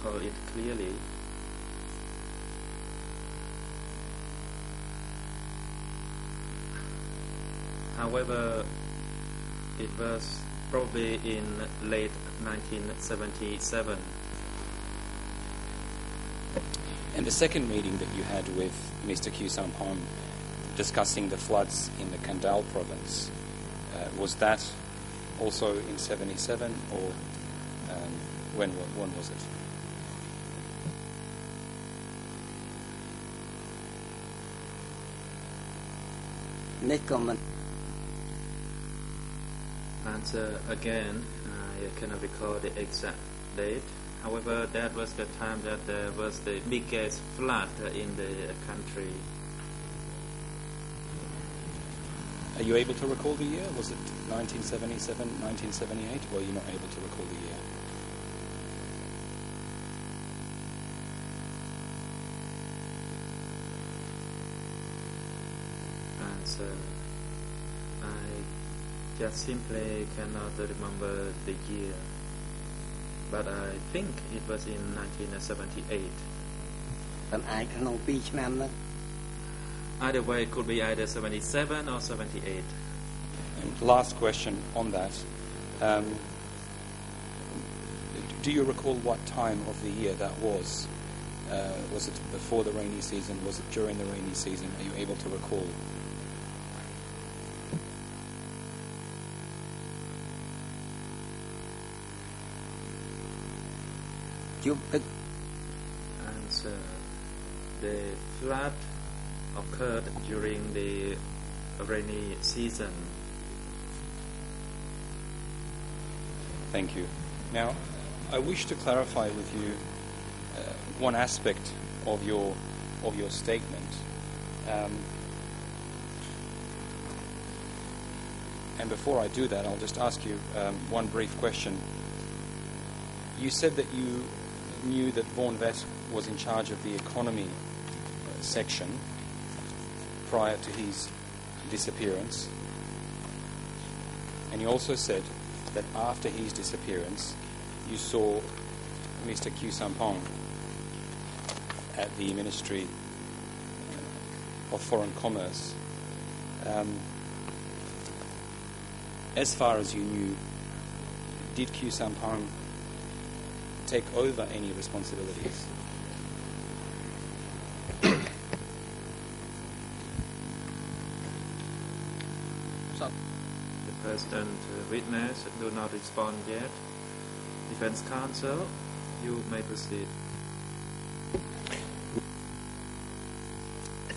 recall it clearly. However, it was probably in late 1977. And the second meeting that you had with Mr. Khieu Samphan discussing the floods in the Kandal province, was that also in 77 or when was it? Answer again, I cannot recall the exact date. However, that was the time that there was the biggest flood in the country. Are you able to recall the year? Was it 1977, 1978, or are you not able to recall the year? Answer, I just simply cannot remember the year, but I think it was in 1978. Either way, it could be either 77 or 78. And last question on that. Do you recall what time of the year that was? Was it before the rainy season? Was it during the rainy season? Are you able to recall? Answer, the flood occurred during the rainy season. Thank you. Now, I wish to clarify with you one aspect of your statement, and before I do that, I'll just ask you one brief question. You said that you knew that Vaughan Vett was in charge of the economy section prior to his disappearance, and you also said that after his disappearance you saw Mr. Khieu Samphan at the Ministry of Foreign Commerce. As far as you knew, did Khieu Samphan take over any responsibilities? The President witness do not respond yet. Defense Counsel, you may proceed.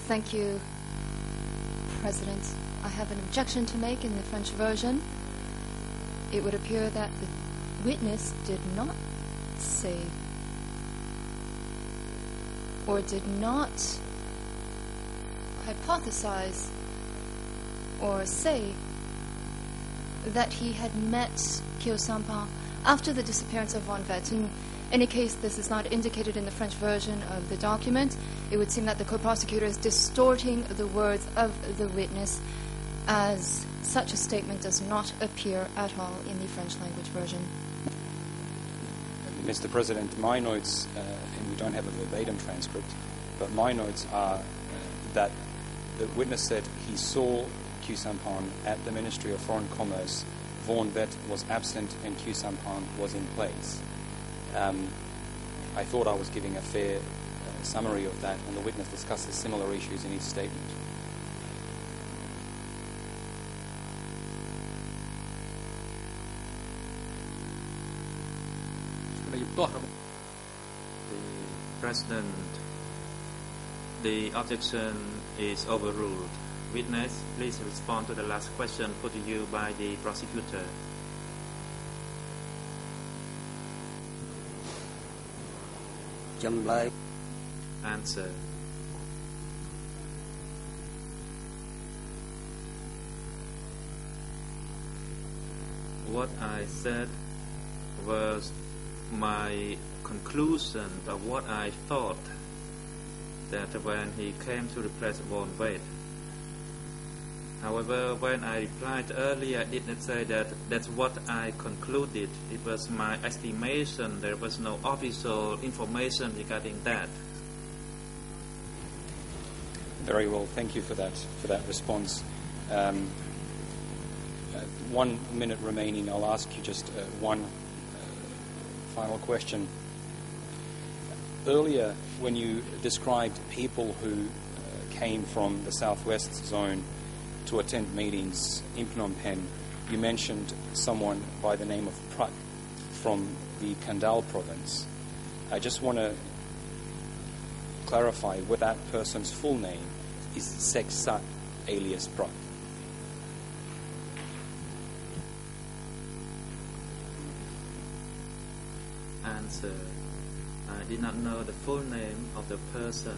Thank you, President. I have an objection to make in the French version. It would appear that the witness did not say or did not hypothesize or say that he had met Khieu Samphan after the disappearance of Vaughan Vett. In any case, this is not indicated in the French version of the document. It would seem that the co-prosecutor is distorting the words of the witness, as such a statement does not appear at all in the French language version. Mr. President, my notes, and we don't have a verbatim transcript, but my notes are that the witness said he saw Khieu Samphan at the Ministry of Foreign Commerce. Vaughan Vett was absent and Khieu Samphan was in place. I thought I was giving a fair summary of that, and the witness discusses similar issues in his statement. The President, the objection is overruled. Witness, please respond to the last question put to you by the prosecutor. Answer. What I said was my conclusion of what I thought, that when he came to replace Vaughan Vett, However, when I replied earlier, I did not say that that's what I concluded. It was my estimation. There was no official information regarding that. Very well. Thank you for that response. 1 minute remaining. I'll ask you just one final question. Earlier, when you described people who came from the southwest zone to attend meetings in Phnom Penh, you mentioned someone by the name of Prat from the Kandal province. I just want to clarify whether that person's full name is Seksat alias Prat. Answer. I did not know the full name of the person.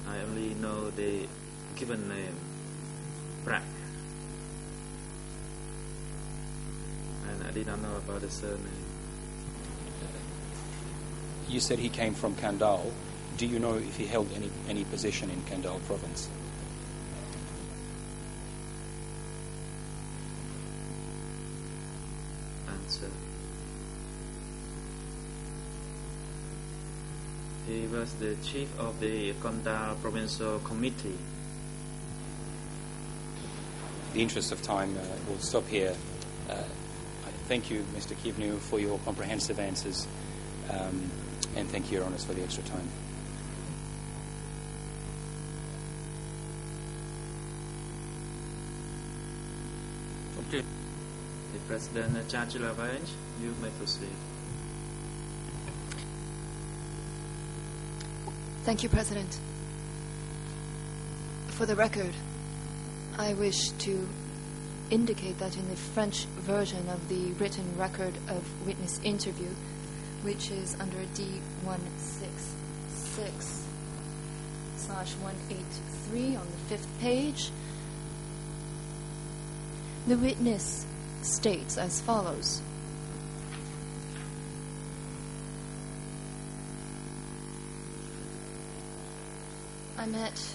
I only know the given name, Prat. And I did not know about the surname. You said he came from Kandal. Do you know if he held any position in Kandal province? Answer. He was the chief of the Kandal Provincial Committee. In the interest of time, we'll stop here. Thank you, Mr. Kivnu, for your comprehensive answers, and thank you, Your Honours, for the extra time. Okay. The President Chachilavange, you may proceed. Thank you, President. For the record, I wish to indicate that in the French version of the written record of witness interview, which is under D166/183 on the 5th page, the witness states as follows. I met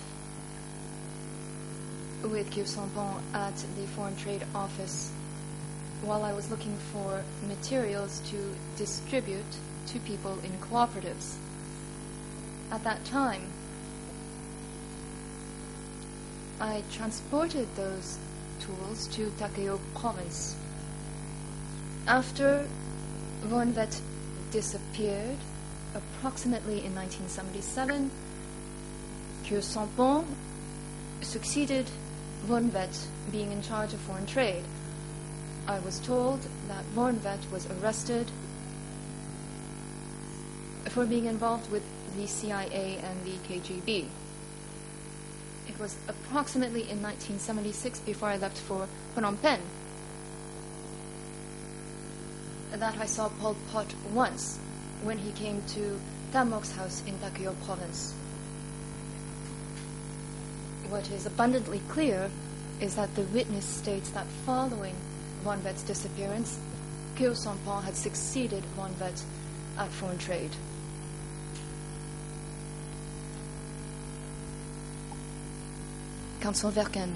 with Kyo Sampon at the Foreign Trade Office while I was looking for materials to distribute to people in cooperatives. At that time, I transported those tools to Takeo province. After Vonvet disappeared, approximately in 1977, Kyo Sampon succeeded Vonvet being in charge of foreign trade. I was told that Vonvet was arrested for being involved with the CIA and the KGB. It was approximately in 1976, before I left for Phnom Penh, that I saw Pol Pot once when he came to Tamok's house in Takeo province. What is abundantly clear is that the witness states that following Vonvet's disappearance, Kyo Sampon had succeeded Vonvet at foreign trade. Counsel Verken,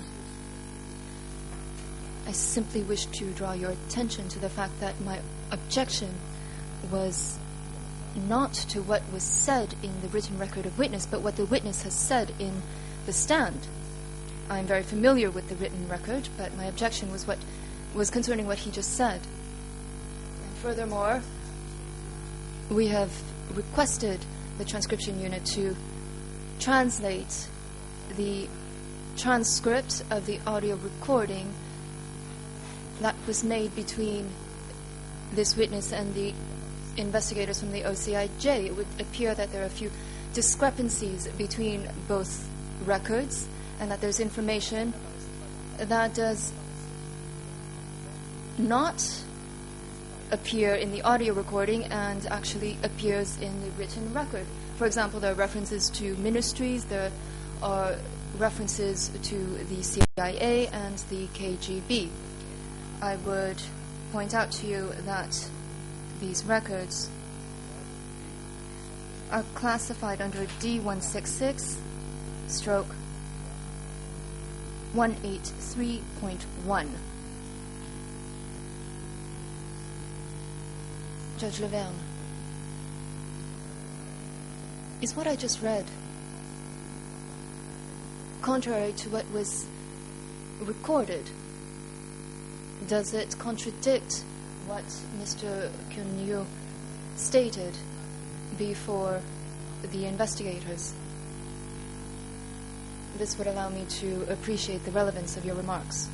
I simply wish to draw your attention to the fact that my objection was not to what was said in the written record of witness, but what the witness has said in the stand. I'm very familiar with the written record, but my objection was concerning what he just said. And furthermore, we have requested the transcription unit to translate the transcript of the audio recording that was made between this witness and the investigators from the OCIJ. It would appear that there are a few discrepancies between both records, and that there's information that does not appear in the audio recording and actually appears in the written record. For example, there are references to ministries, there are references to the CIA and the KGB. I would point out to you that these records are classified under D166/183 183.1. Judge Laverne, is what I just read contrary to what was recorded? Does it contradict what Mr. Kyun-yu stated before the investigators? This would allow me to appreciate the relevance of your remarks.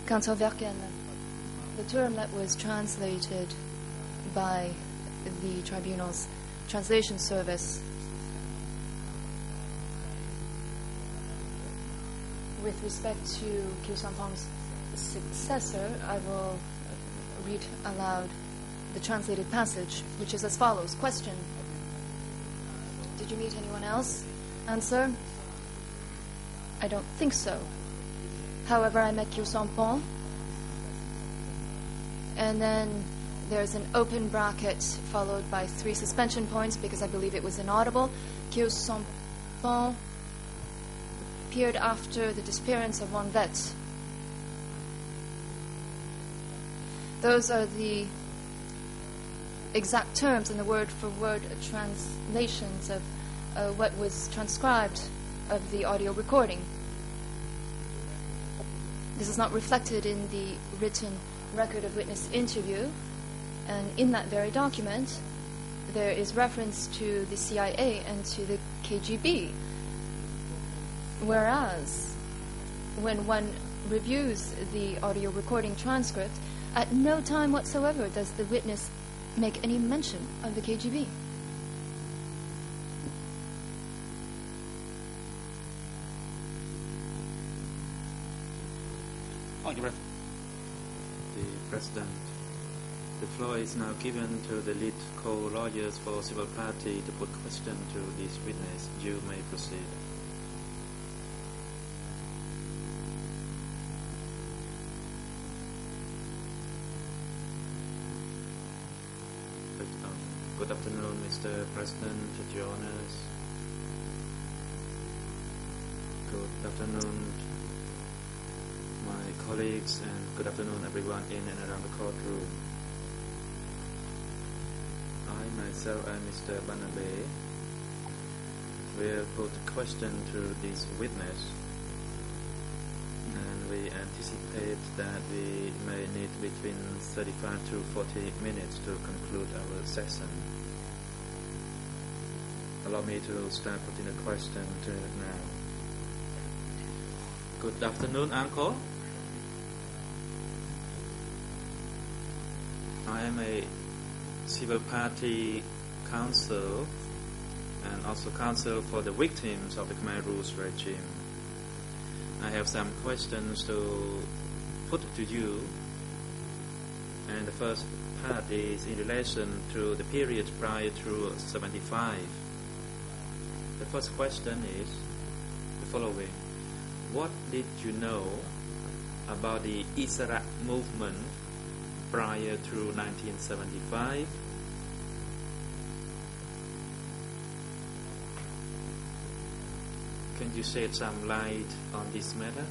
Counsel Verken, the term that was translated by the Tribunal's translation service with respect to Kyu Sampong's successor, I will read aloud the translated passage, which is as follows. Question: did you meet anyone else? Answer: I don't think so. However, I met Kyu Sampong. And then there's an open bracket followed by 3 suspension points because I believe it was inaudible. Kyu Sampong appeared after the disappearance of Won Vet. Those are the exact terms and the word-for-word translations of what was transcribed of the audio recording. This is not reflected in the written record of witness interview, and in that very document there is reference to the CIA and to the KGB. Whereas, when one reviews the audio recording transcript, at no time whatsoever does the witness make any mention of the KGB. The President, the floor is now given to the lead co-lawyers for civil party to put question to this witness. You may proceed. Good afternoon, Mr. President, Your Honors. Good afternoon, my colleagues, and good afternoon, everyone in and around the courtroom. I myself and Mr. Banabe will put a question to this witness, and we anticipate that we may need between 35 to 40 minutes to conclude our session. Allow me to start putting a question to it now. Good afternoon, Uncle. I am a civil party counsel and also counsel for the victims of the Khmer Rouge regime. I have some questions to put to you, and the first part is in relation to the period prior to 75. The first question is the following. What did you know about the Isara movement prior to 1975? Can you shed some light on this matter?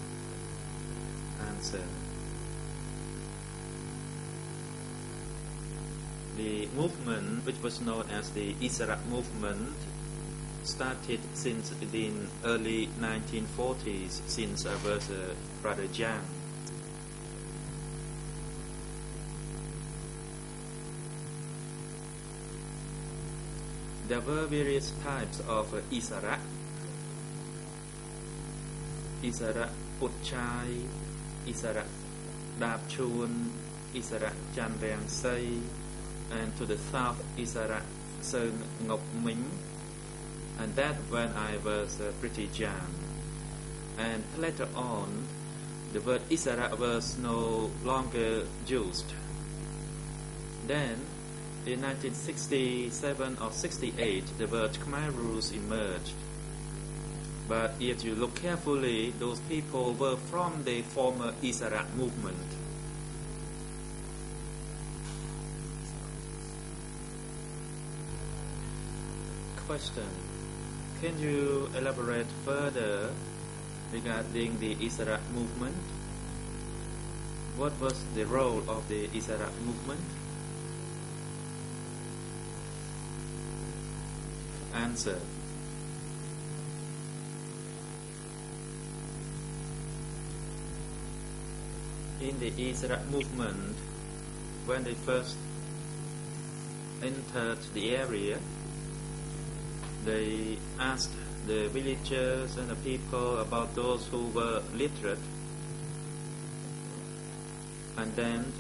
Answer. The movement, which was known as the Isara movement, started since the early 1940s, since I was rather young. There were various types of Isara. Isara Utchai, Isara Dapchun, Isara Chanrang Say, and to the south Isara Sơn Ngọc Minh. And that when I was pretty young. And later on, the word Isara was no longer used. Then, in 1967 or 68, the word Khmer Rouge emerged. But if you look carefully, those people were from the former Isara movement. Question. Can you elaborate further regarding the Isara movement? What was the role of the Isara movement? Answer. In the Isara movement, when they first entered the area, they asked the villagers and the people about those who were literate, and then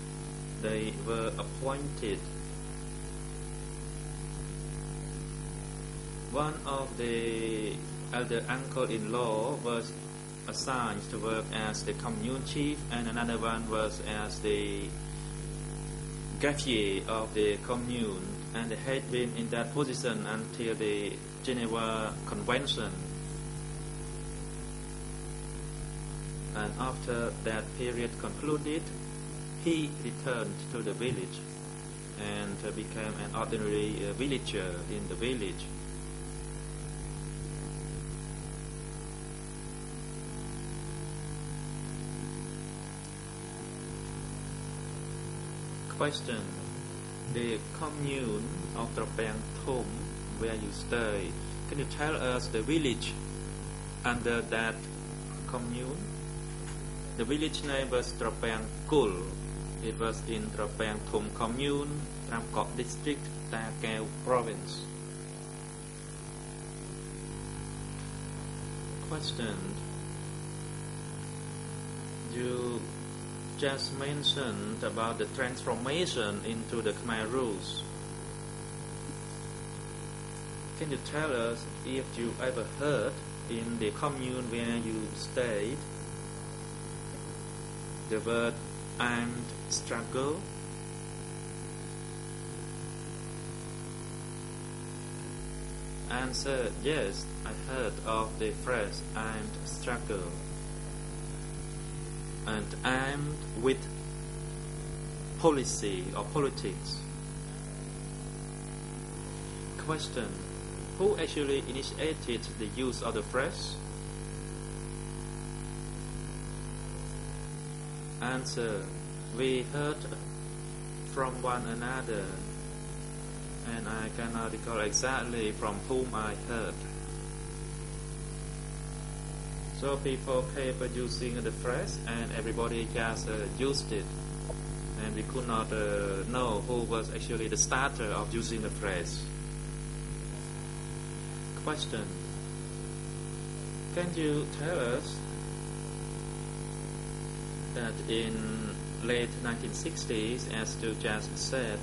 they were appointed. One of the elder uncle-in-law was assigned to work as the commune chief, and another one was as the greffier of the commune, and they had been in that position until the Geneva Convention. And after that period concluded, he returned to the village and became an ordinary villager in the village. Question. The commune of Trapang Thom, where you stay, can you tell us the village under that commune? The village name was Trapang Kul. It was in Trapang Thom commune, Tram Kok district, Ta Keo province. Question. You just mentioned about the transformation into the Khmer rules. Can you tell us if you ever heard in the commune where you stayed the word armed struggle? Answer. Yes, I heard of the phrase armed struggle. And armed with policy or politics. Question. Who actually initiated the use of the phrase? Answer. We heard from one another, and I cannot recall exactly from whom I heard. So people kept using the phrase, and everybody just used it, and we could not know who was actually the starter of using the phrase. Question. Can you tell us that in late 1960s, as you just said,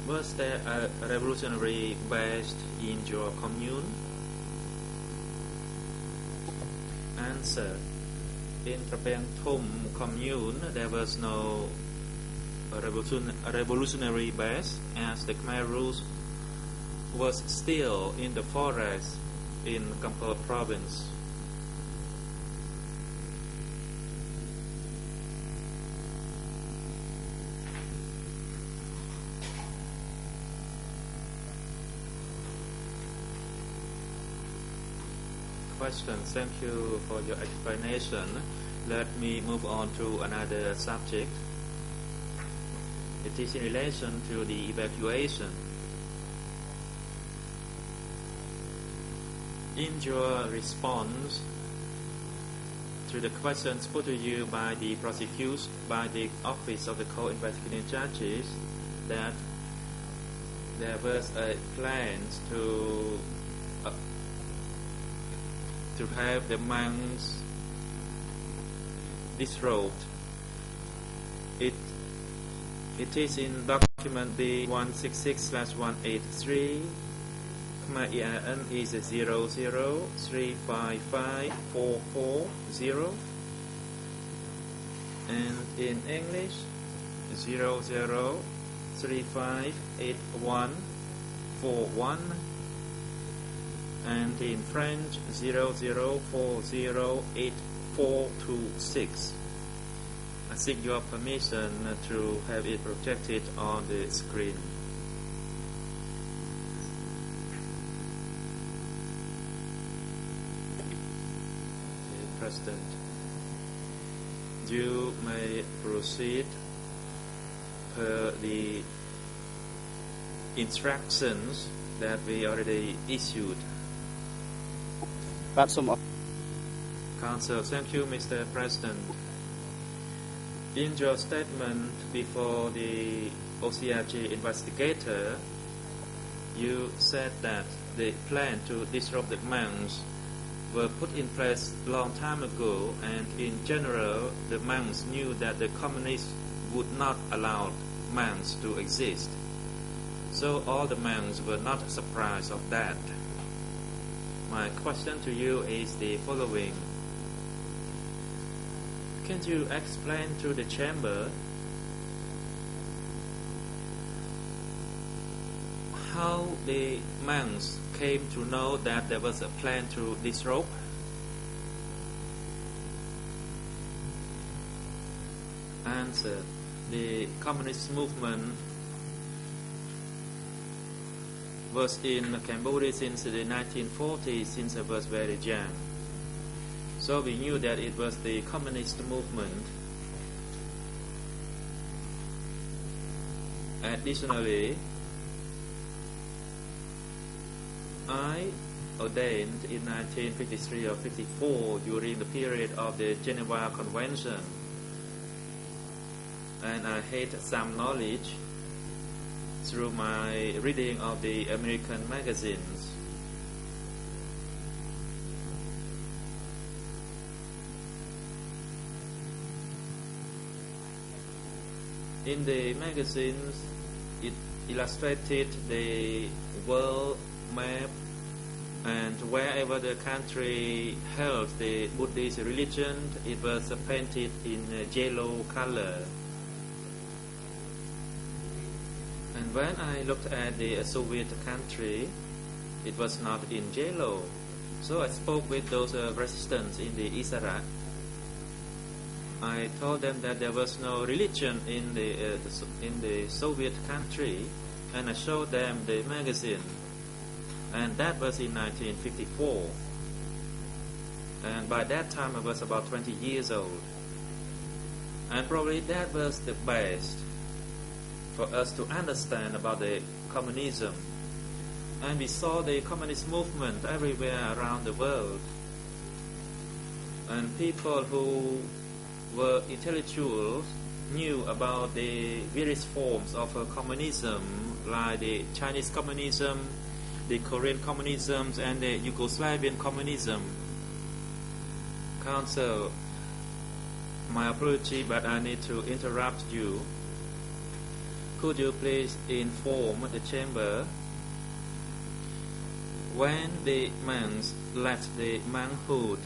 was there a revolutionary based in your commune? Answer. In Trapang Thom commune, there was no revolutionary base, as the Khmer Rouge was still in the forest in Cambodia province. Question. Thank you for your explanation. Let me move on to another subject. It is in relation to the evacuation. In your response to the questions put to you by the prosecution, by the office of the co-investigating judges, that there was a plan to have the monks disrobed. It is in document B166/183. Khmer EIN is 00355440, and in English 00358141, and in French 00408426. I seek your permission to have it projected on the screen. President. You may proceed per the instructions that we already issued. Council, thank you, Mr. President. In your statement before the OCRG investigator, you said that the plan to disrupt the monks were put in place a long time ago, and in general, the monks knew that the communists would not allow monks to exist. So all the monks were not surprised of that. My question to you is the following. Can you explain to the chamber how the monks came to know that there was a plan to disrobe? Answer. The communist movement was in Cambodia since the 1940s, since I was very young. So we knew that it was the communist movement. Additionally, I ordained in 1953 or 54 during the period of the Geneva Convention, and I had some knowledge through my reading of the American magazines. In the magazines, it illustrated the world map, and wherever the country held the Buddhist religion, it was painted in yellow color. And when I looked at the Soviet country, it was not in yellow. So I spoke with those resistants in the Isara. I told them that there was no religion in the Soviet country, and I showed them the magazine, and that was in 1954. And by that time I was about 20 years old, and probably that was the best for us to understand about the communism. And we saw the communist movement everywhere around the world, and people who were intellectuals knew about the various forms of communism, like the Chinese communism, the Korean communism, and the Yugoslavian communism. Council, my apology, but I need to interrupt you. Could you please inform the chamber when the monks left the monkhood,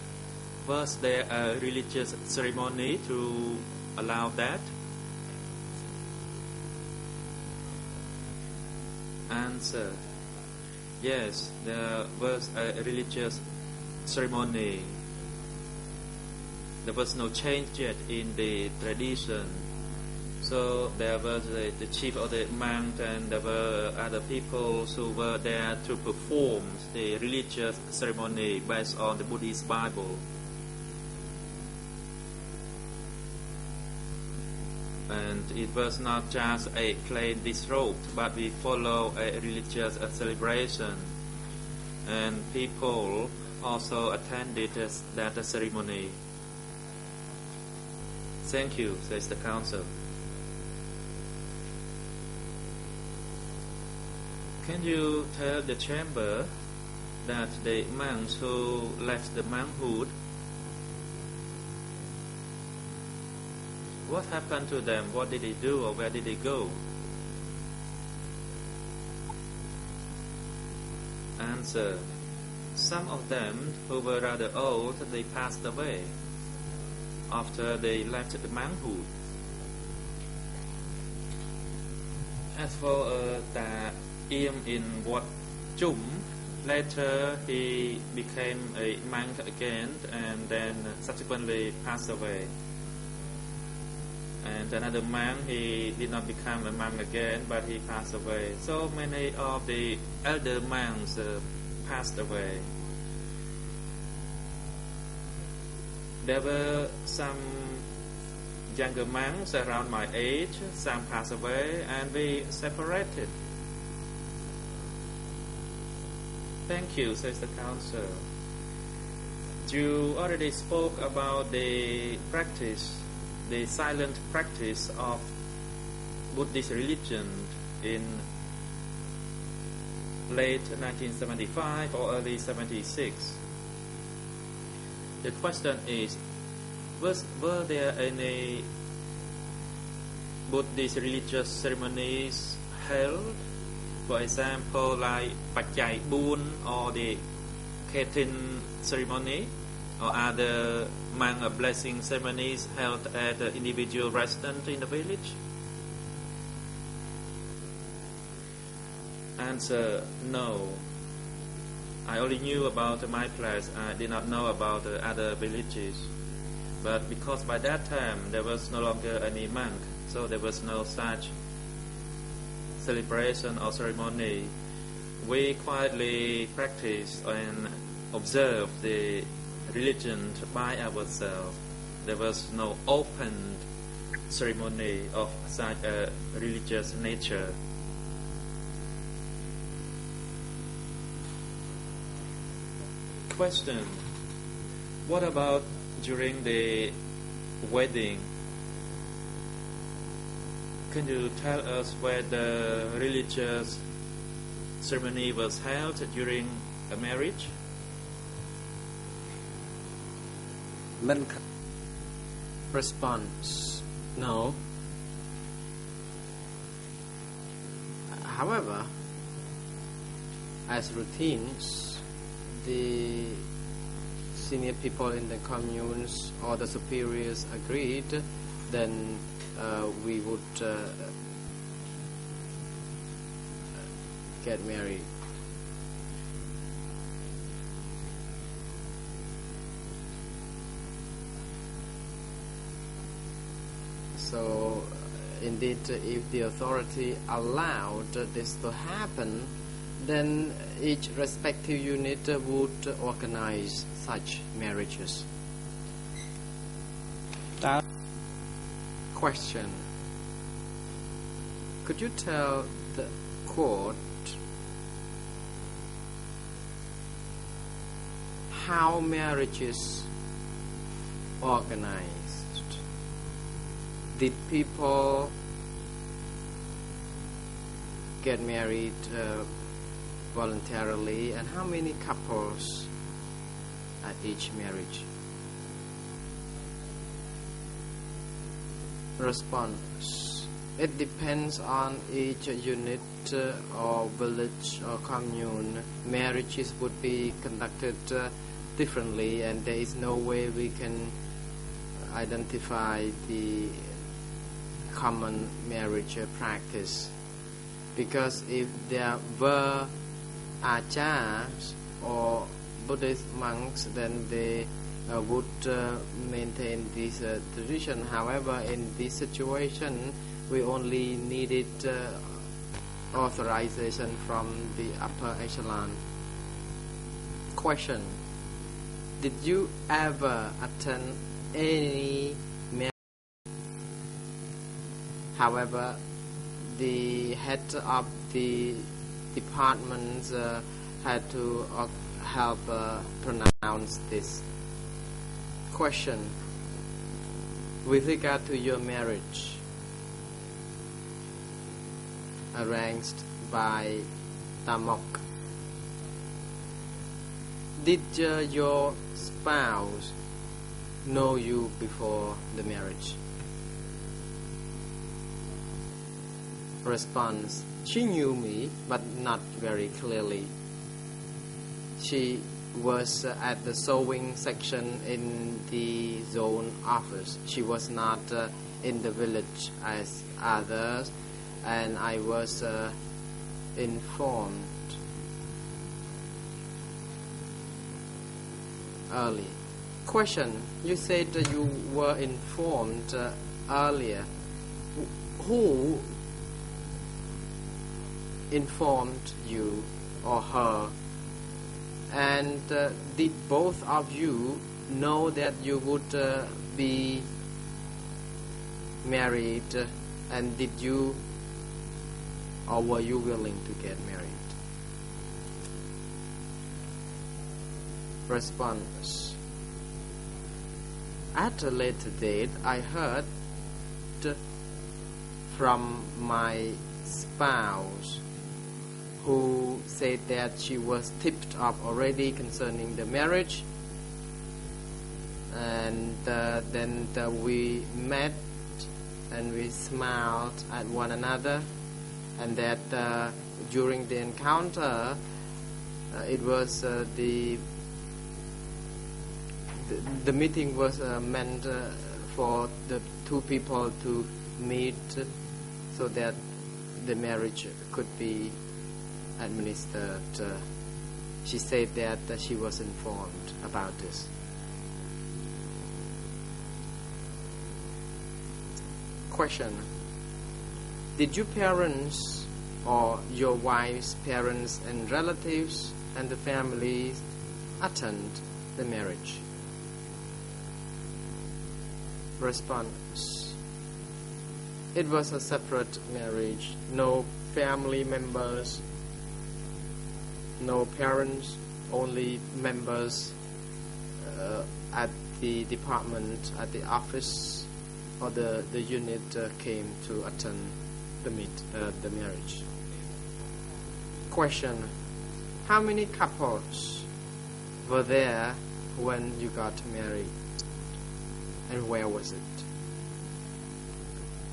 was there a religious ceremony to allow that? Answer. Yes, there was a religious ceremony. There was no change yet in the tradition. So there was the chief of the monk, and there were other people who were there to perform the religious ceremony based on the Buddhist Bible. And it was not just a plain disrobe, but we follow a religious celebration, and people also attended that ceremony. Thank you, says the council. Can you tell the chamber that the monks who left the monkhood, what happened to them? What did they do, or where did they go? Answer. Some of them who were rather old, they passed away after they left the monkhood. As for Ta Im in Wat Chum, later he became a monk again, and then subsequently passed away. And another monk, he did not become a monk again, but he passed away. So many of the elder monks passed away. there were some younger monks around my age. Some passed away and we separated. Thank you, says the council. You already spoke about the practice, the silent practice of Buddhist religion in late 1975 or early 76. The question is, were there any Buddhist religious ceremonies held? For example, like Pachai Bun or the Ketin ceremony or other monk blessing ceremonies held at the individual resident in the village? Answer, no. I only knew about my place. I did not know about the other villages. But because by that time there was no longer any monk, so there was no such celebration or ceremony. We quietly practiced and observed the religion by ourselves. There was no open ceremony of such a religious nature. Question: what about during the wedding? Can you tell us where the religious ceremony was held during a marriage? Response: no. However, as routines, the senior people in the communes or the superiors agreed, then we would get married. So indeed, if the authority allowed this to happen, then each respective unit would organize such marriages. Question: could you tell the court how marriages organized? Did people get married voluntarily, and how many couples at each marriage? Response: it depends on each unit or village or commune. Marriages would be conducted differently, and there is no way we can identify the common marriage practice, because if there were acharyas or Buddhist monks, then they would maintain this tradition. However, in this situation, we only needed authorization from the upper echelon. Question: did you ever attend any marriage? However, the head of the departments had to help pronounce this. Question: with regard to your marriage arranged by Tamok, did your spouse know you before the marriage? Response: she knew me, but not very clearly. She was at the sewing section in the zone office. She was not in the village as others, and I was informed early. Question: you said that you were informed earlier. Who informed you or her? And did both of you know that you would be married, and did you or were you willing to get married? Response. At a later date, I heard from my spouse who said that she was tipped off already concerning the marriage, and then we met and we smiled at one another, and that during the encounter it was the meeting was meant for the two people to meet so that the marriage could be administered. She said that she was informed about this. Question. Did your parents or your wife's parents and relatives and the families attend the marriage? Response. It was a separate marriage. No family members, no parents, only members at the department, at the office or the unit came to attend the marriage. Question. How many couples were there when you got married? And where was it?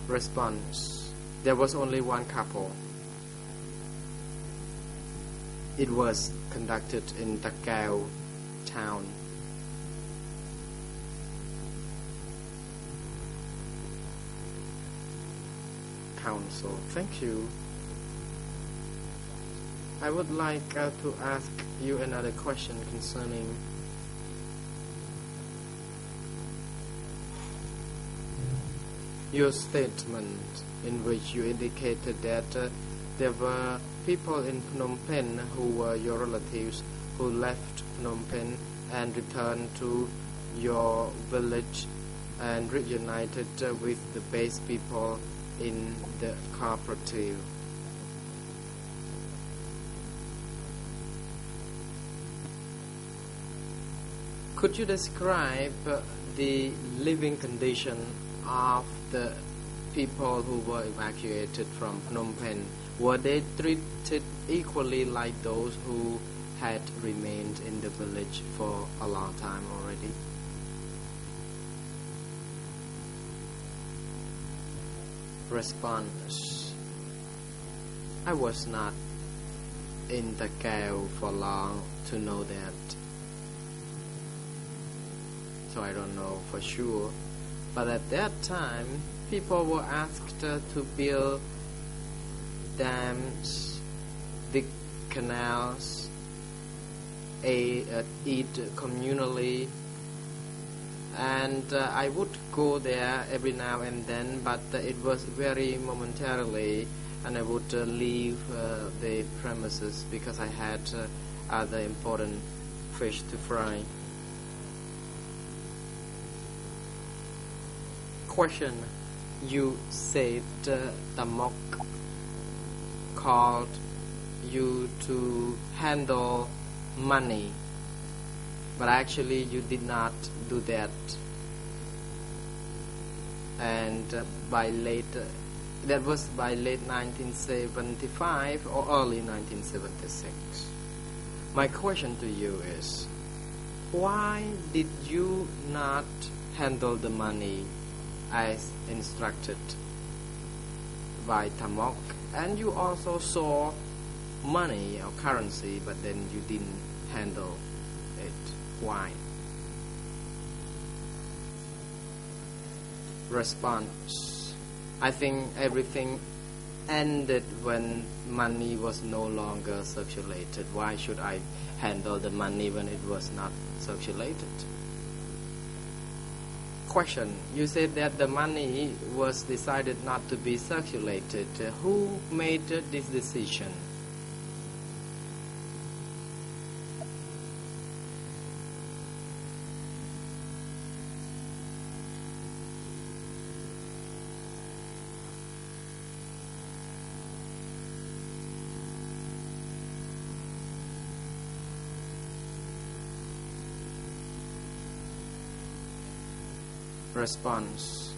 Response. There was only one couple. It was conducted in Takao town. Council. Thank you. I would like to ask you another question concerning your statement, in which you indicated that there were people in Phnom Penh who were your relatives who left Phnom Penh and returned to your village and reunited with the base people in the cooperative. Could you describe the living condition of the people who were evacuated from Phnom Penh? Were they treated equally like those who had remained in the village for a long time already? Response. I was not in the Takao for long to know that, so I don't know for sure. But at that time, people were asked to build dams, dig canals, eat communally, and I would go there every now and then, but it was very momentarily, and I would leave the premises because I had other important fish to fry. Question. You said Tamok called you to handle money, but actually you did not do that, and that was by late 1975 or early 1976. My question to you is, why did you not handle the money as instructed by Tamok? And you also saw money or currency, but then you didn't handle it. Why? Response. I think everything ended when money was no longer circulated. Why should I handle the money when it was not circulated? Question. You said that the money was decided not to be circulated. Who made this decision? Response.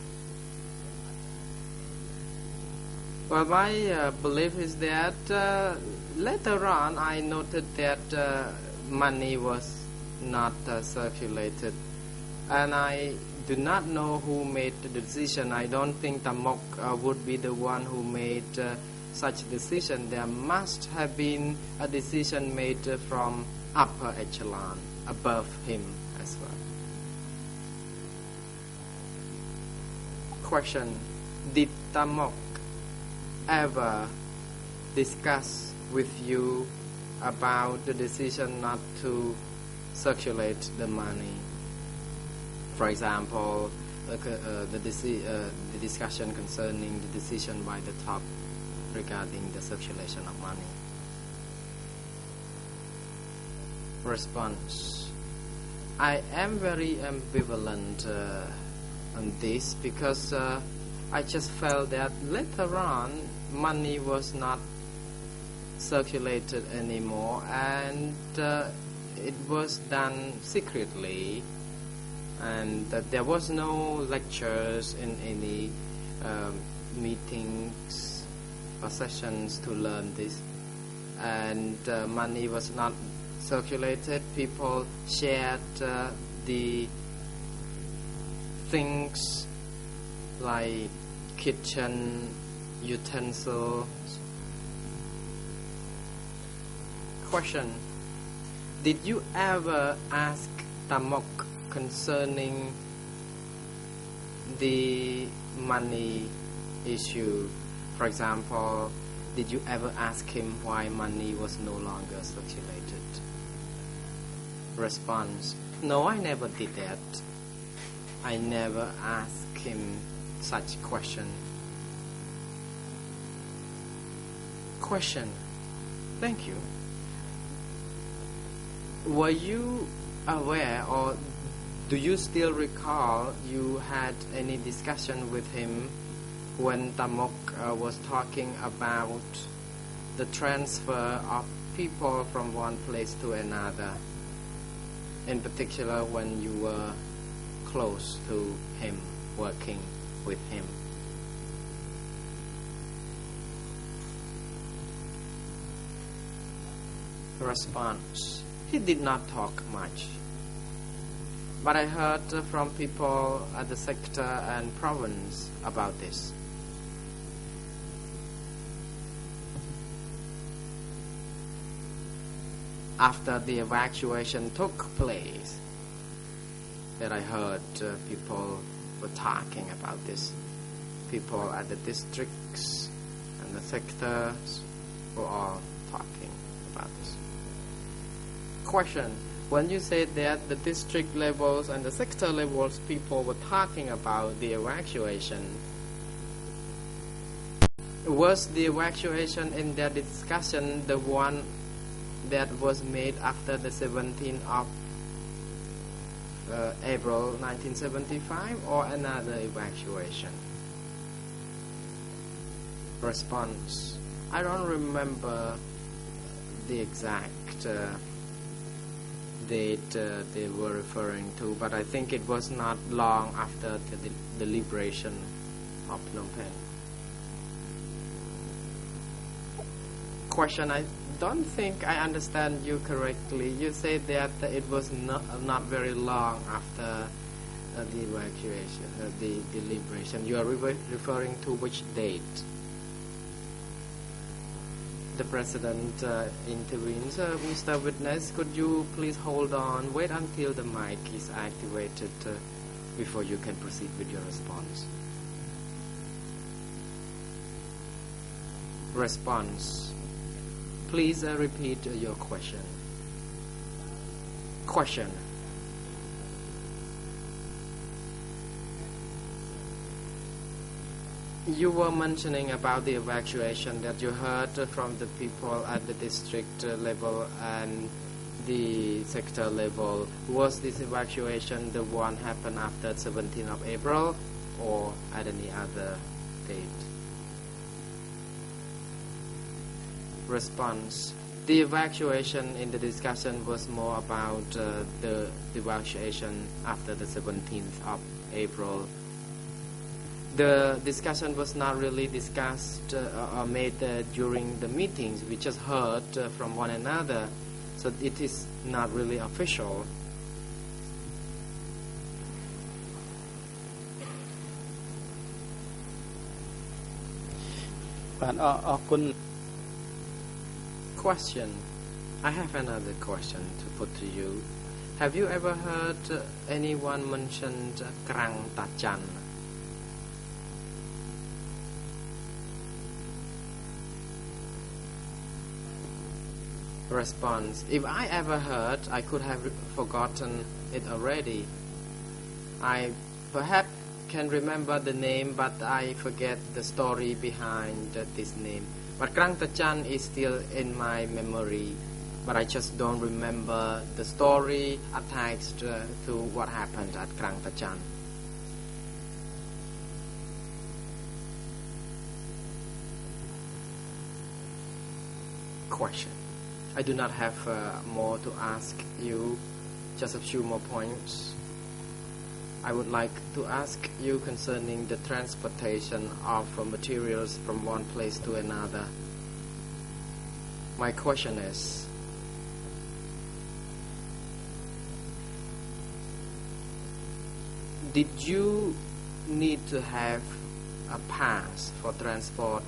Well, my belief is that later on I noted that money was not circulated, and I do not know who made the decision. I don't think Tamok would be the one who made such a decision. There must have been a decision made from upper echelon, above him as well. Question: did Tamok ever discuss with you about the decision not to circulate the money? For example, the discussion concerning the decision by the top regarding the circulation of money. Response: I am very ambivalent on this because I just felt that later on money was not circulated anymore, and it was done secretly, and that there was no lectures in any meetings or sessions to learn this, and money was not circulated. People shared the things like kitchen utensils. Question: did you ever ask Tamok concerning the money issue? For example, did you ever ask him why money was no longer circulated? Response: no, I never did that. I never asked him such question. Question: thank you. Were you aware, or do you still recall you had any discussion with him when Tamok was talking about the transfer of people from one place to another, in particular when you were close to him, working with him? Response: he did not talk much, but I heard from people at the sector and province about this. After the evacuation took place, that I heard people were talking about this. People at the districts and the sectors were all talking about this. Question: when you said that the district levels and the sector levels people were talking about the evacuation, was the evacuation in their discussion the one that was made after the 17th of April 1975, or another evacuation? Response: I don't remember the exact date they were referring to, but I think it was not long after the liberation of Phnom Penh. Question: I don't think I understand you correctly. You said that it was not very long after the evacuation, the liberation. You are referring to which date? The President intervenes. Mr. Witness, could you please hold on? Wait until the mic is activated before you can proceed with your response. Response: please repeat your question. Question: you were mentioning about the evacuation that you heard from the people at the district level and the sector level. Was this evacuation the one happened after 17th of April or at any other date? Response: the evacuation in the discussion was more about the evacuation after the 17th of April. The discussion was not really discussed or made during the meetings. We just heard from one another, so it is not really official. Question. I have another question to put to you. Have you ever heard anyone mention Krang Tachan? Response. If I ever heard, I could have forgotten it already. I perhaps can remember the name, but I forget the story behind this name. But Krang Tachan is still in my memory, but I just don't remember the story attached to what happened at Krang Tachan. Question. I do not have more to ask you, just a few more points. I would like to ask you concerning the transportation of materials from one place to another. My question is, did you need to have a pass for transport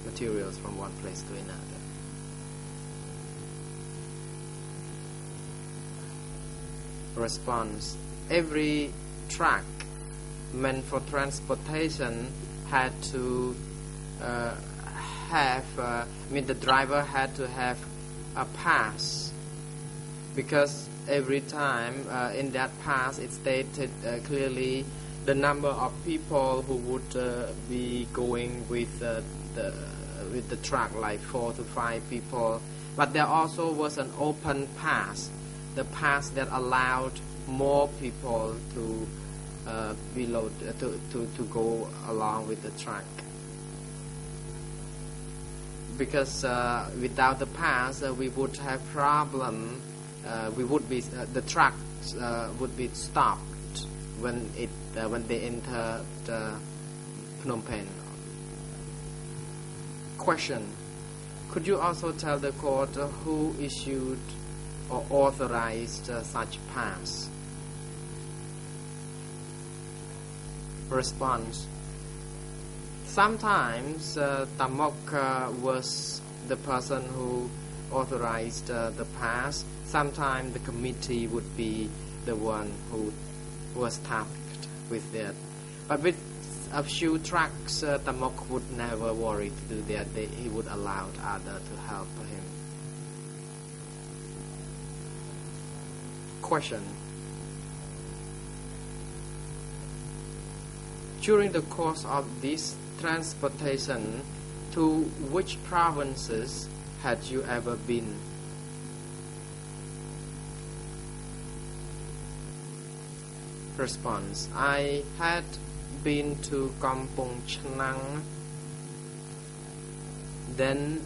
materials from one place to another? Response. Every truck meant for transportation had to the driver had to have a pass, because every time in that pass it stated clearly the number of people who would be going with the truck, like 4 to 5 people. But there also was an open pass, the pass that allowed more people to to go along with the truck. Because without the pass, we would have problem. The trucks would be stopped when they enter Phnom Penh. Question: could you also tell the court who issued or authorized such pass? Response: sometimes Tamok was the person who authorized the pass. Sometimes the committee would be the one who was tasked with that. But with a few trucks, Tamok would never worry to do that. He would allow others to help him. Question: during the course of this transportation, to which provinces had you ever been? Response: I had been to Kampong Chnang. Then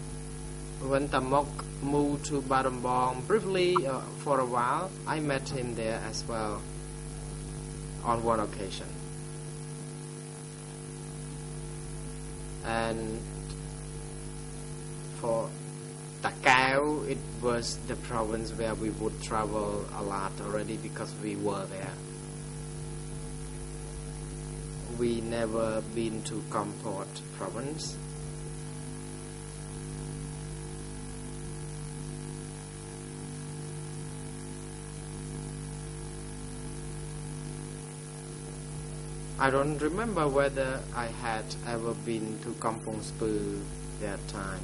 when Tamok moved to Battambang briefly for a while, I met him there as well on one occasion. And for Takao, it was the province where we would travel a lot already because we were there. We never been to Kampot province. I don't remember whether I had ever been to Kampong Speu that time.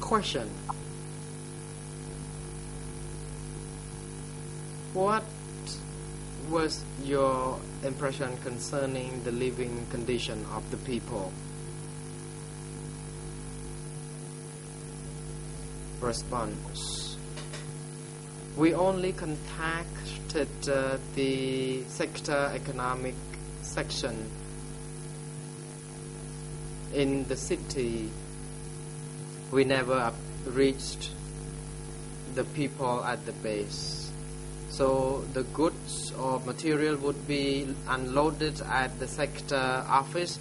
Question: what was your impression concerning the living condition of the people? Response: we only contacted the sector economic section in the city. We never reached the people at the base. So the goods or material would be unloaded at the sector office,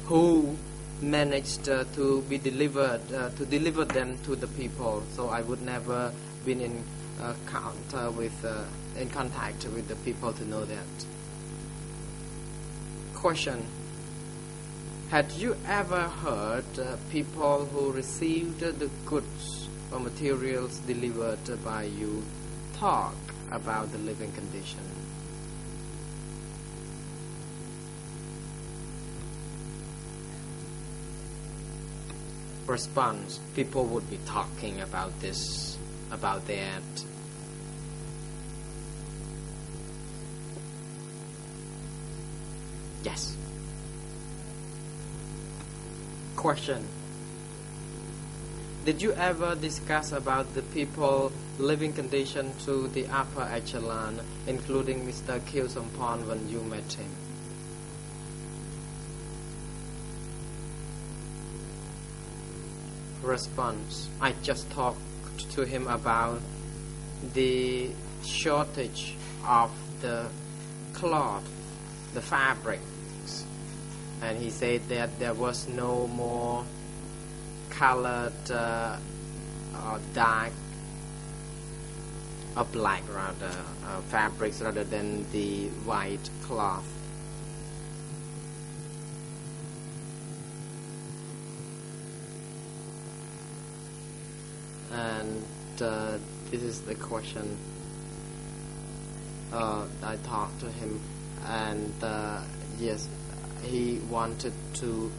who managed to be delivered, to deliver them to the people. So I would never been in in contact with the people to know that. Question: had you ever heard people who received the goods or materials delivered by you talk about the living condition? Response: people would be talking about this, about that. Yes. Question: did you ever discuss about the people living condition to the upper echelon, including Mr. Kyo Sampon, when you met him? Response: I just talked to him about the shortage of the cloth, the fabrics, and he said that there was no more colored or dark or black rather fabrics rather than the white cloth. And this is the question. I talked to him, and yes, he wanted to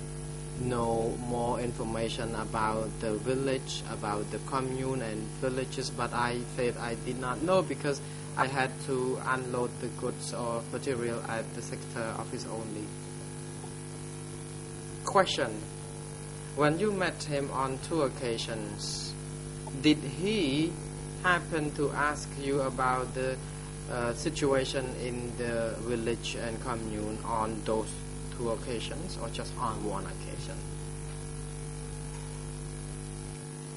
know more information about the village, about the commune and villages, but I said I did not know because I had to unload the goods or material at the sector office only. Question: when you met him on 2 occasions, did he happen to ask you about the situation in the village and commune on those 2 occasions, or just on 1 occasion?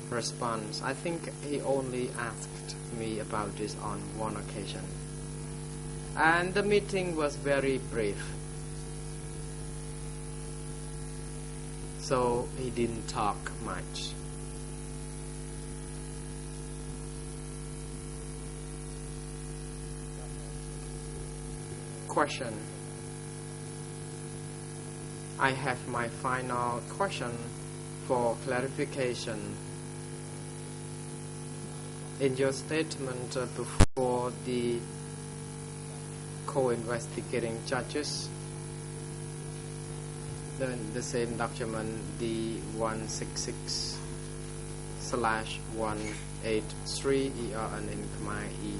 Response: I think he only asked me about this on 1 occasion, and the meeting was very brief, so he didn't talk much. Question: I have my final question for clarification. In your statement before the co-investigating judges, the same document, the 166/183 ERN in Khmer E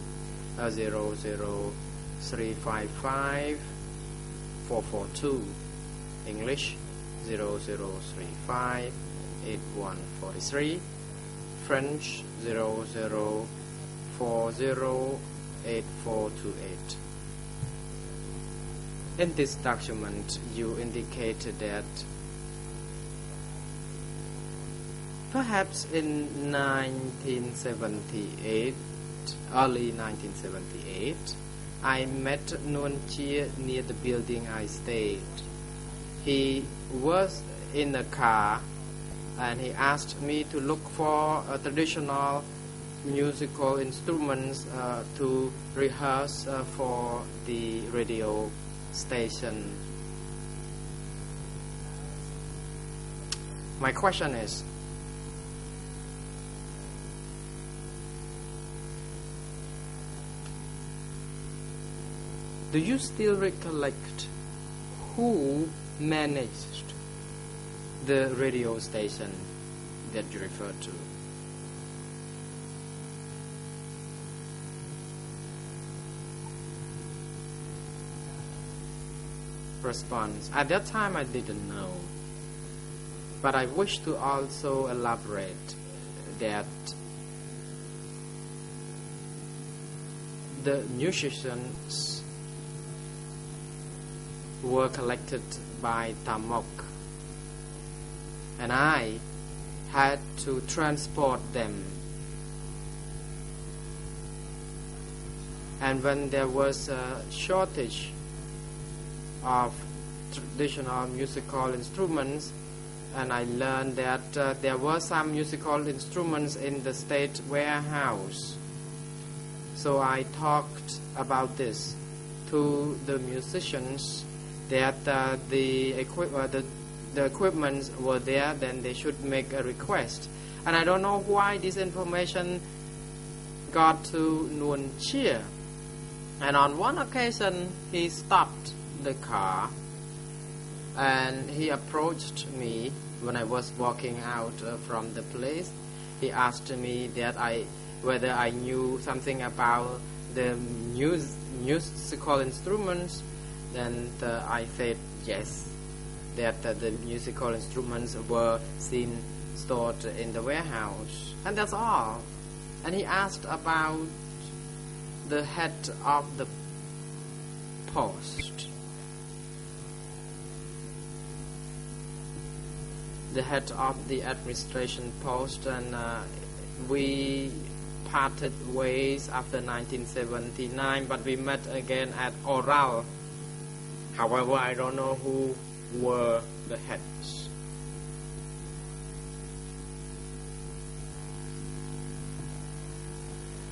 00355-442, English 0035-8143, French 0040-8428. In this document, you indicated that perhaps in 1978, early 1978, I met Nguyen Chia near the building I stayed. He was in a car and he asked me to look for traditional musical instruments to rehearse for the radio station. My question is, do you still recollect who managed the radio station that you referred to? Response: at that time I didn't know, but I wish to also elaborate that the musicians were collected by Tamok, and I had to transport them And when there was a shortage of traditional musical instruments, and I learned that there were some musical instruments in the state warehouse. So I talked about this to the musicians, that the equipments were there, then they should make a request. And I don't know why this information got to Nuon Chia. And on one occasion, he stopped the car and he approached me when I was walking out from the place. He asked me that whether I knew something about the musical instruments. Then I said yes, that the musical instruments were seen stored in the warehouse, and that's all. And he asked about the head of the post, the head of the administration post, and we parted ways after 1979, but we met again at Oral. However, I don't know who were the heads.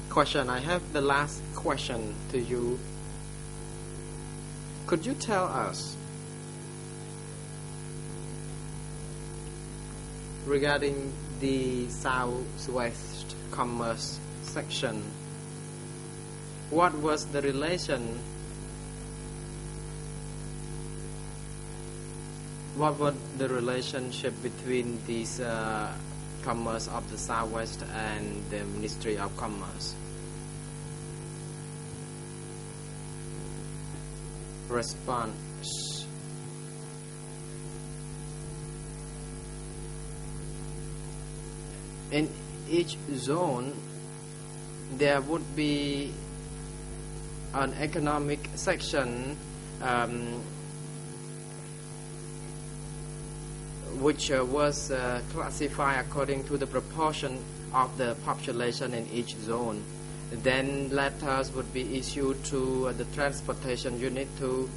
Question. I have the last question to you. Could you tell us regarding the Southwest Commerce section, what was the relation, what was the relationship between these commerce of the Southwest and the Ministry of Commerce? Response. In each zone, there would be an economic section which was classified according to the proportion of the population in each zone. Then letters would be issued to the transportation unit to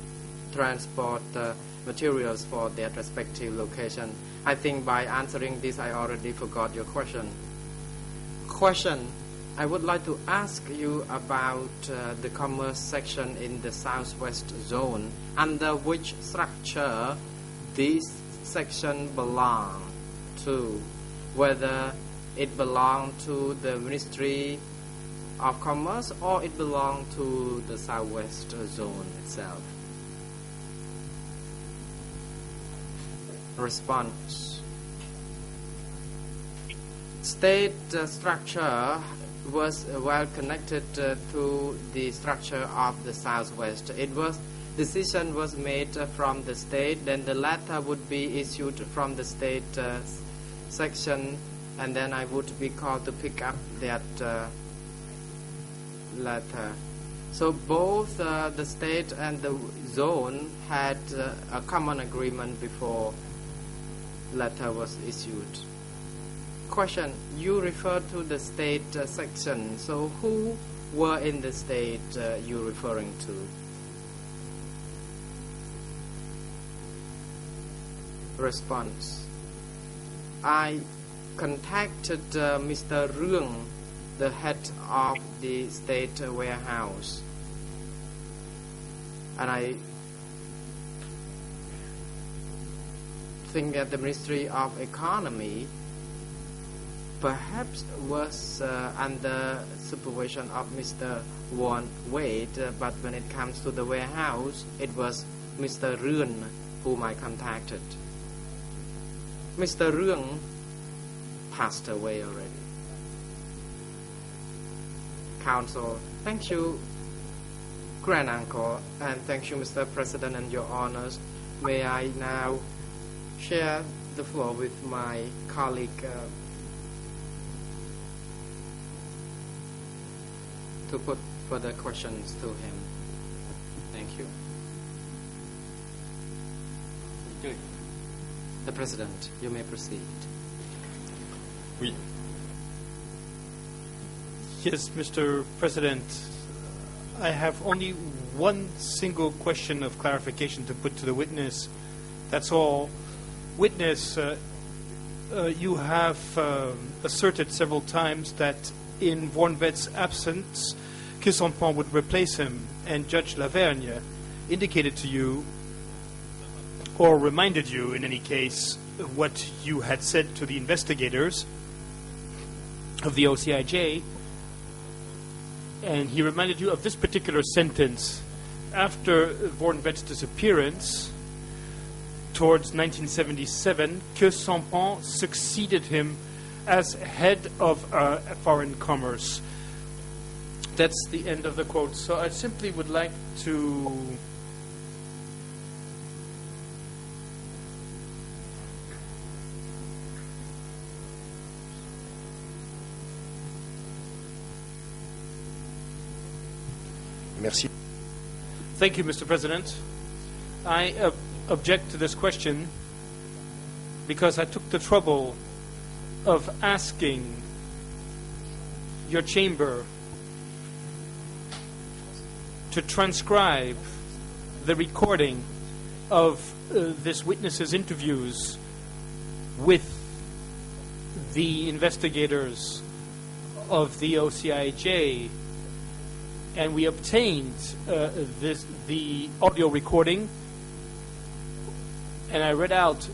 transport materials for their respective location. I think by answering this, I already forgot your question. I would like to ask you about the commerce section in the Southwest Zone. Under which structure this section belong to? Whether it belonged to the Ministry of Commerce or it belonged to the Southwest Zone itself? Response. State structure was well connected to the structure of the Southwest. Decision was made from the state, then the letter would be issued from the state section, and then I would be called to pick up that letter. So both the state and the zone had a common agreement before letter was issued. Question. You refer to the state section. So who were in the state you're referring to? Response. I contacted Mr. Rương, the head of the state warehouse, and I think that the Ministry of Economy perhaps was under supervision of Mr. Won Wade, but when it comes to the warehouse, it was Mr. Rương whom I contacted. Mr. Rương passed away already. Council. Thank you, Grand Uncle, and thank you, Mr. President and Your Honors. May I now share the floor with my colleague to put further questions to him. Thank you. The President, you may proceed. Oui. Yes, Mr. President, I have only one single question of clarification to put to the witness. That's all. Witness, you have asserted several times that in Van Vet's absence, Kisampan would replace him, and Judge Lavergne indicated to you, or reminded you in any case, what you had said to the investigators of the OCIJ, and he reminded you of this particular sentence. After Van Vet's disappearance, towards 1977, Kisampan succeeded him as head of foreign commerce. That's the end of the quote. So I simply would like to Merci. Thank you, Mr. President. I object to this question because I took the trouble of asking your chamber to transcribe the recording of this witness's interviews with the investigators of the OCIJ, and we obtained the audio recording, and I read out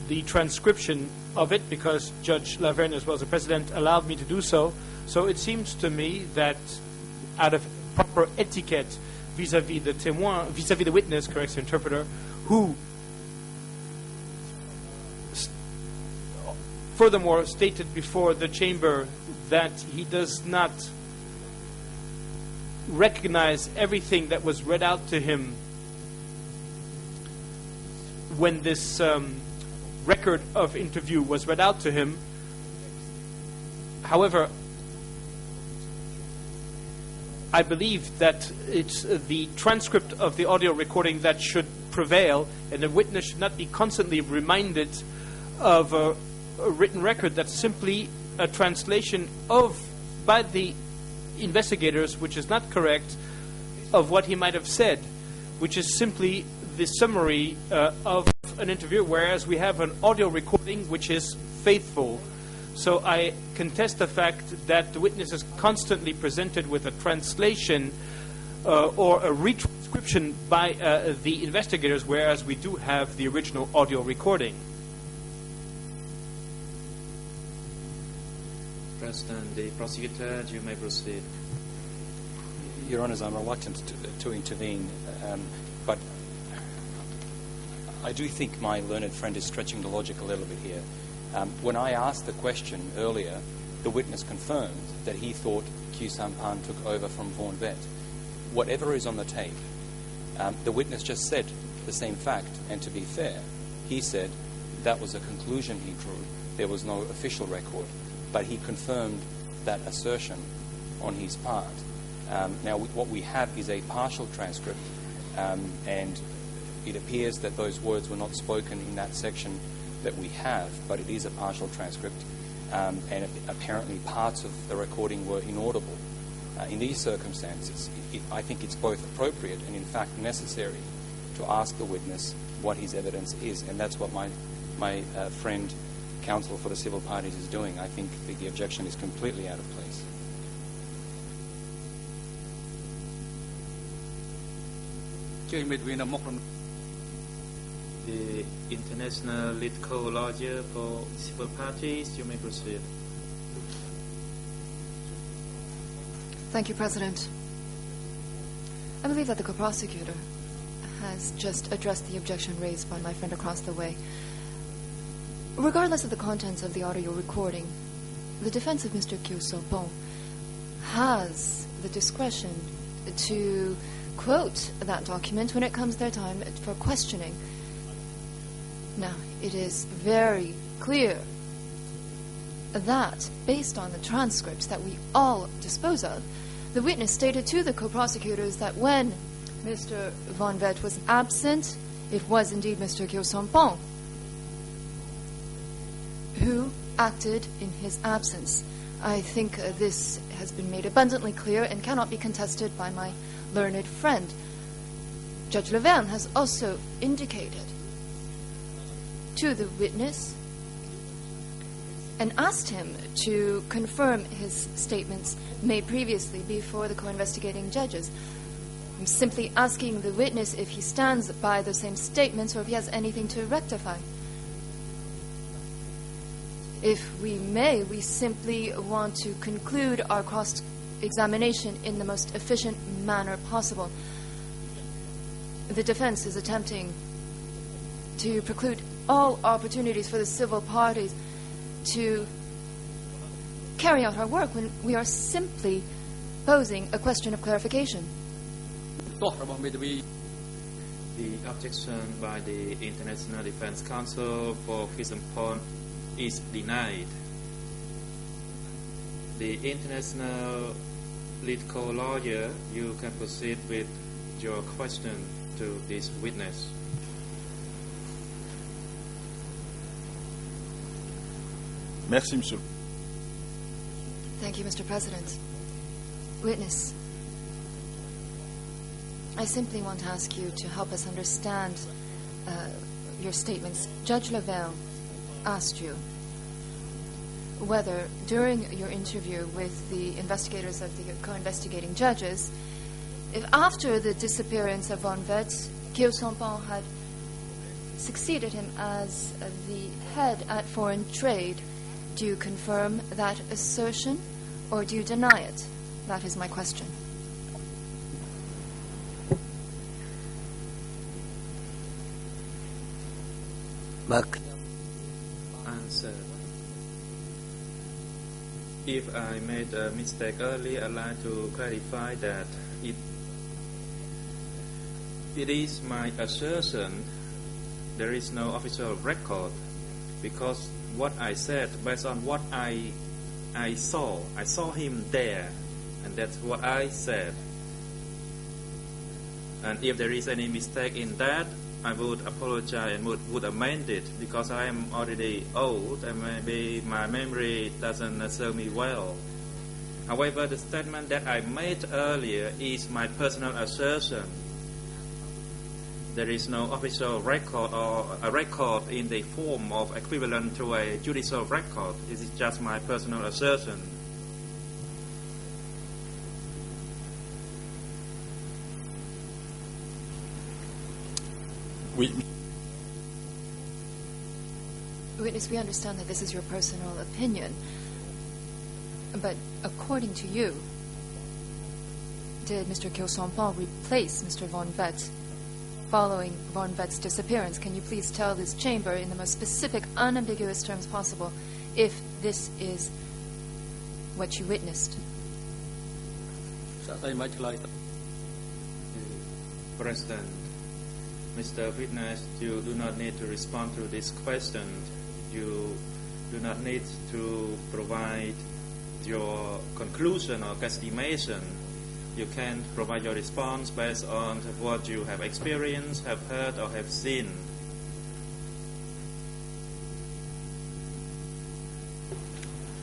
the transcription of it because Judge Lavergne, as well as the President, allowed me to do so. So it seems to me that out of proper etiquette vis-à-vis the témoin, vis-à-vis the witness, corrects the interpreter, who furthermore stated before the chamber that he does not recognize everything that was read out to him when this record of interview was read out to him. However, I believe that it's the transcript of the audio recording that should prevail, and the witness should not be constantly reminded of a written record that's simply a translation of, by the investigators, which is not correct, of what he might have said, which is simply the summary of an interview, whereas we have an audio recording which is faithful. So I contest the fact that the witness is constantly presented with a translation or a retranscription by the investigators, whereas we do have the original audio recording. President, the prosecutor, you may proceed. Your Honours, I'm reluctant to intervene, but I do think my learned friend is stretching the logic a little bit here. When I asked the question earlier, the witness confirmed that he thought Khieu Samphan took over from Van Vet. Whatever is on the tape, the witness just said the same fact, and to be fair, he said that was a conclusion he drew. There was no official record, but he confirmed that assertion on his part. Now, what we have is a partial transcript, and it appears that those words were not spoken in that section that we have, but it is a partial transcript, and apparently parts of the recording were inaudible. In these circumstances, I think it's both appropriate and in fact necessary to ask the witness what his evidence is, and that's what my friend, counsel for the civil parties, is doing. I think the objection is completely out of place. The international lead co-lawyer for civil parties, you may proceed. Thank you, President. I believe that the co-prosecutor has just addressed the objection raised by my friend across the way. Regardless of the contents of the audio recording, the defense of Mr. Khieu Samphan has the discretion to quote that document when it comes their time for questioning. Now, it is very clear that, based on the transcripts that we all dispose of, the witness stated to the co-prosecutors that when Mr. Van Vet was absent, it was indeed Mr. Khieu Samphan who acted in his absence. I think this has been made abundantly clear and cannot be contested by my learned friend. Judge Laverne has also indicated to the witness and asked him to confirm his statements made previously before the co-investigating judges. I'm simply asking the witness if he stands by the same statements or if he has anything to rectify. If we may, we simply want to conclude our cross-examination in the most efficient manner possible. The defense is attempting to preclude all opportunities for the civil parties to carry out our work when we are simply posing a question of clarification. The objection by the International Defense Council for Kisampon is denied. The international legal lawyer, you can proceed with your question to this witness. Merci, Monsieur. Thank you, Mr. President. Witness, I simply want to ask you to help us understand your statements. Judge Lavelle asked you whether during your interview with the investigators of the co-investigating judges, if after the disappearance of Von Vet, Kyo Sompon had succeeded him as the head at foreign trade. Do you confirm that assertion or do you deny it? That is my question. Answer. If I made a mistake earlier, I'd like to clarify that it is my assertion. There is no official record because what I said based on what I saw him there, and that's what I said. And if there is any mistake in that, I would apologize and would amend it because I am already old and maybe my memory doesn't serve me well. However, the statement that I made earlier is my personal assertion. There is no official record or a record in the form of equivalent to a judicial record. This is just my personal assertion. Witness, we understand that this is your personal opinion, but according to you, did Mr. Kyo Sompon replace Mr. Von Vet following Von Vet's disappearance? Can you please tell this chamber in the most specific, unambiguous terms possible if this is what you witnessed? President, Mr. Witness, you do not need to respond to this question. You do not need to provide your conclusion or guesstimation. You can provide your response based on what you have experienced, have heard, or have seen.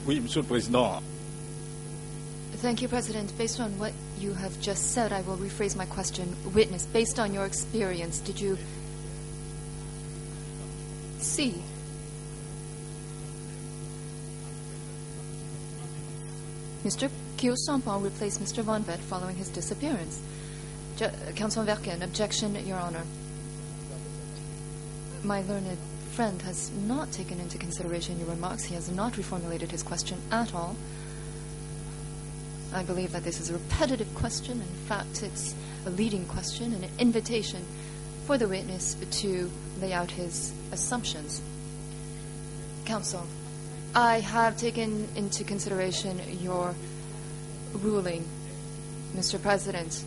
Oui, Monsieur le Président. Thank you, President. Based on what you have just said, I will rephrase my question. Witness, based on your experience, did you see Mr. Kyo Sompon replace Mr. Von Vet following his disappearance? Counsel Verken, objection, Your Honor. My learned friend has not taken into consideration your remarks. He has not reformulated his question at all. I believe that this is a repetitive question. In fact, it's a leading question and an invitation for the witness to lay out his assumptions. Counsel, I have taken into consideration your ruling, Mr. President.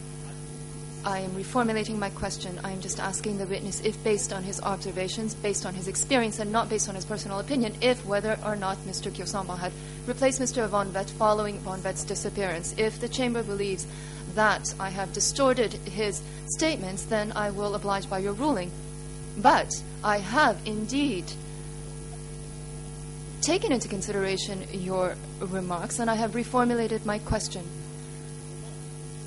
I am reformulating my question. I am just asking the witness if, based on his observations, based on his experience, and not based on his personal opinion, if whether or not Mr. Kyo Sompon had replaced Mr. Von Vet following Von Vet's disappearance. If the Chamber believes that I have distorted his statements, then I will oblige by your ruling. But I have indeed taken into consideration your remarks, and I have reformulated my question.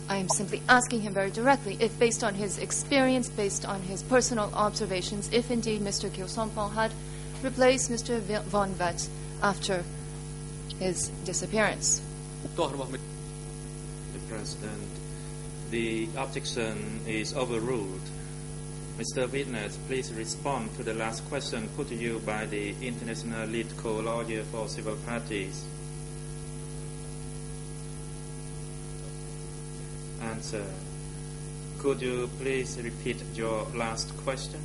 I am simply asking him very directly if, based on his experience, based on his personal observations, if indeed Mr. Kyo Sompong had replaced Mr. Von Vet after his disappearance. The President, the objection is overruled. Mr. Witness, please respond to the last question put to you by the International Lead Co-Lawyer for Civil Parties. Answer. Could you please repeat your last question?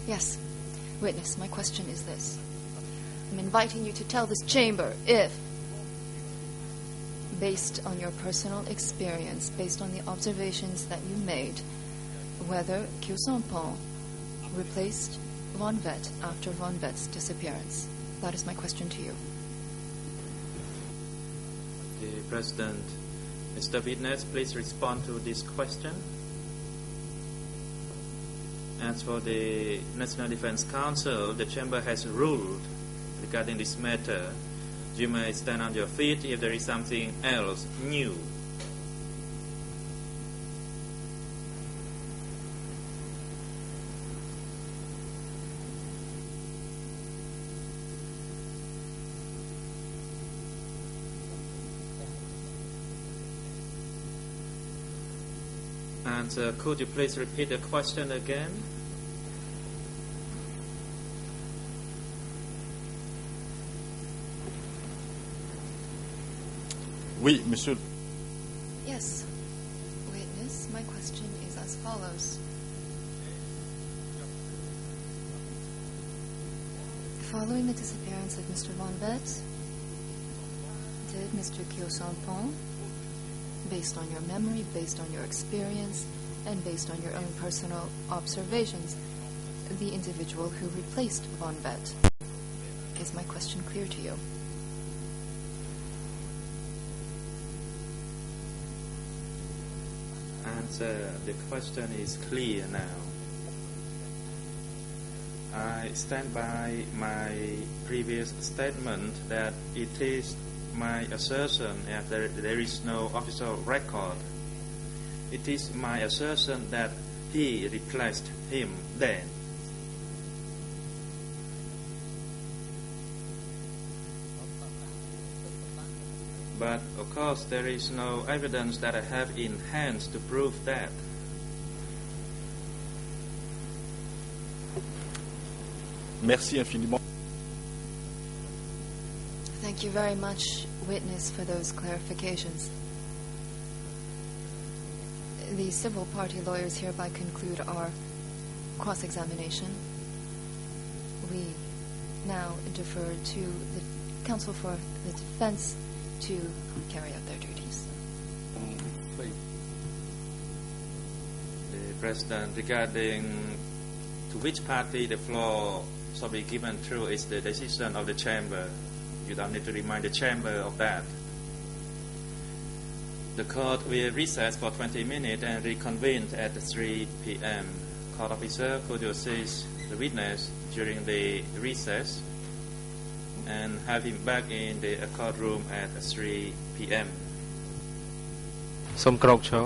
Yes. Witness, my question is this. I'm inviting you to tell this chamber if, based on your personal experience, based on the observations that you made, whether Kyo Sompong replaced Von Vet after Von Vet's disappearance. That is my question to you. The President, Mr. Witness, please respond to this question. As for the National Defense Council, the Chamber has ruled regarding this matter. You may stand on your feet if there is something else new. And could you please repeat the question again? Oui, Monsieur. Yes. Witness, my question is as follows. Following the disappearance of Mr. Von Vet, did Mr. Kyo Sompong, based on your memory, based on your experience, and based on your own personal observations, the individual who replaced Von Vet? Is my question clear to you? Answer. The question is clear now. I stand by my previous statement that it is my assertion that there is no official record. It is my assertion that he replaced him then. But of course there is no evidence that I have in hand to prove that. Merci infiniment. Thank you very much, witness, for those clarifications. The civil party lawyers hereby conclude our cross-examination. We now defer to the counsel for the defense to carry out their duties. Please. The President, regarding to which party the floor shall be given through is the decision of the Chamber. You don't need to remind the Chamber of that. The court will recess for 20 minutes and reconvene at 3 p.m. Court officer, could you assist the witness during the recess and have him back in the courtroom at 3 p.m. សូមក្រោកឈរ